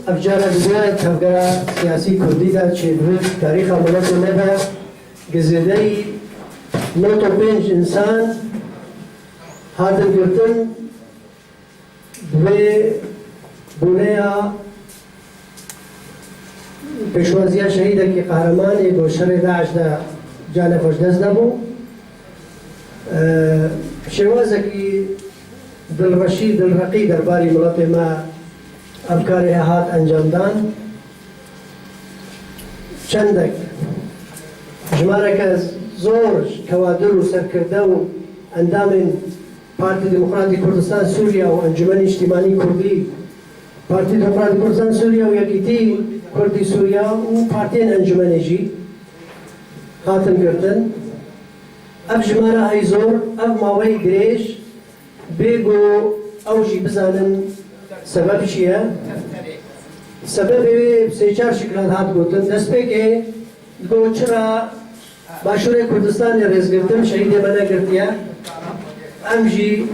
افجار الولايات تفجر سياسي كردي دا تشيدوك تاريخ ملت نبا جزيدي نوتو بينج انسان هذا الجرتن بونيا پیشوازی شهیده که قهرمانی با شر داعش دا جان خوش دست دبو شوازه که دلرشی دلرقی درباری ملت ما افکار هات انجام دان چندک جماره که زور کوادر و سرکرده و اندام پارتی دموکراتی کردستان سوریا و انجمن اجتماعی کردی پارتی دموکراتی کردستان سوریا و یکیتی کردی سوریا و پارتی انجمن جی خاتم کردن اف جماره های زور اف ماوی گریش بگو اوجی بزنن سبب چیه؟ سبب سه چهار شکلات هات گوتن دست که گو چرا باشور کردستان رئیس گرفتن شهید بنا گرتیه امجی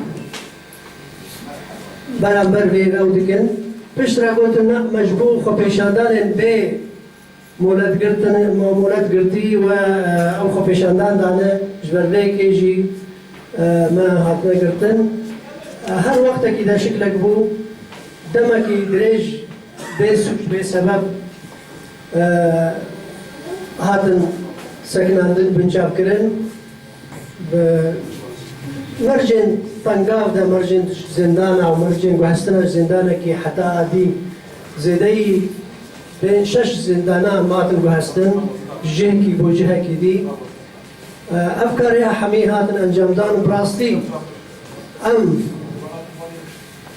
برابر به او دیگن پیش را گوتن مجبور خو پیشاندان به مولد گرتی و او خو پیشاندان دانه جبر که جی ما هات نگرتن هر وقت که دا شکلک بو دمکی دریج به سبب هاتن سکناندن بنچاپ کرن مرجن تنگاف دا مرجن زندان او مرجن گوهستنا زندان که حتی آدی زیدهی بین 6 زندانا ماتن گوهستن جهکی بو جهکی دی افکاری همی هاتن انجام دان براستی ام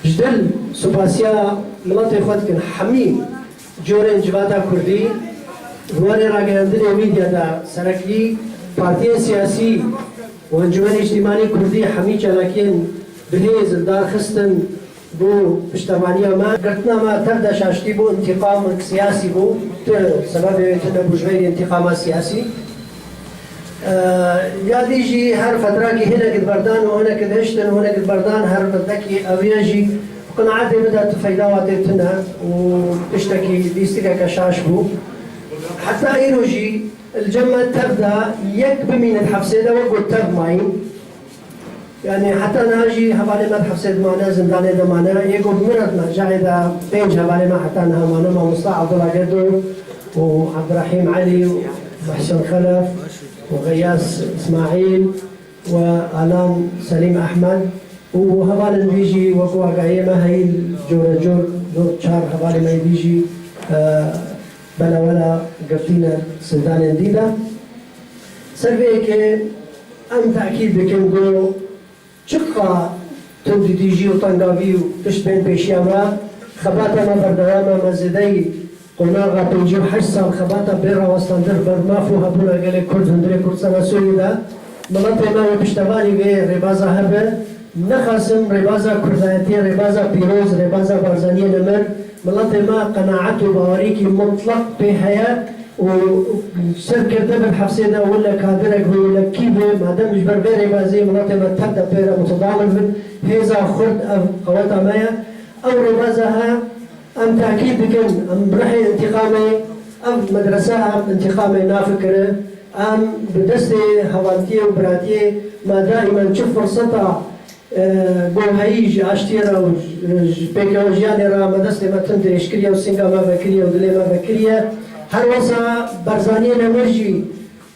جدل سپاسیا ملت خود کن همی جورن جواتا کردی روانی راگهاندن ویدیا دا سرکی پارتی سیاسی و انجمن اجتماعی کردی همی چالاکین بلیز دار خستن بو پشتوانی ما گرتنا ما ترد شاشتی بو انتقام سیاسی بو سبب ایتنا بجوی انتقام سیاسی یادی جی هر فتره که هنه کد بردان و هنه کد هشتن و هنه کد بردان هر فتره که اویا جی قناعت بدا تفیداوات ایتنا و اشتاکی دیستیکا کشاش بو حتى إيروجي الجمع تبدأ يكب من الحفسة ده وقت تب معي يعني حتى ناجي حوالي ما الحفسة معنا زندانة ده معنا يقول مرد ما جاهدا بين حوالي ما حتى نها معنا مع مصطفى عبد الله جدو وعبد الرحيم علي ومحسن خلف وغياس إسماعيل وآلام سليم أحمد وحوالي بيجي وقوا قايمة هاي الجور شهر حوالي ما بيجي بلا ولا قفتينا سندان ديدا سربي كي ام تاكيد بكم جو شقا تودي تيجي وطنقافي وتشبين بيشي امرا خباتا ما بردواما مزيدي قلنا غابنجيو 8 سال خباتا بيرا وستاندر برما فوها بونا قالي كرد هندري كردستان سوريا مناطق ما بيشتغالي في ربازا هبه نخاسم ربازا كردايتي ربازا بيروز ربازا بارزانية نمر مناطق ما قناعته بواريكي مطلق بحياة وشركة دبل حفصيدة ولا كادرك ولا كيبه ما دام مش بربيري بازي مناطق ما تبدأ بيرا متضامن هيزا خرد قواتا مايا أو ربازها أم تأكيد بكن أم برحي انتقامي أم مدرسة أم انتقامي نافكرة أم بدستي هوالتيه وبراتيه ما دائما تشوف فرصتها بوهايج اشتيرا و بيكوجياني را مدست ما تندريش كريا وسنغا ما بكريا ودلي ما بكريا هر وسا برزانية نمرجي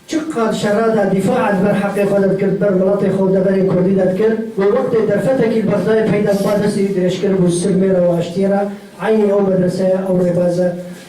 چقدر شرادا دفاع بر حق خودت کرد بر ملت خود برین کردی داد کرد و وقت درفته که برزای پیدا بادسی درش کرد و سلمه را و اشتیرا عینی او مدرسه او ربازه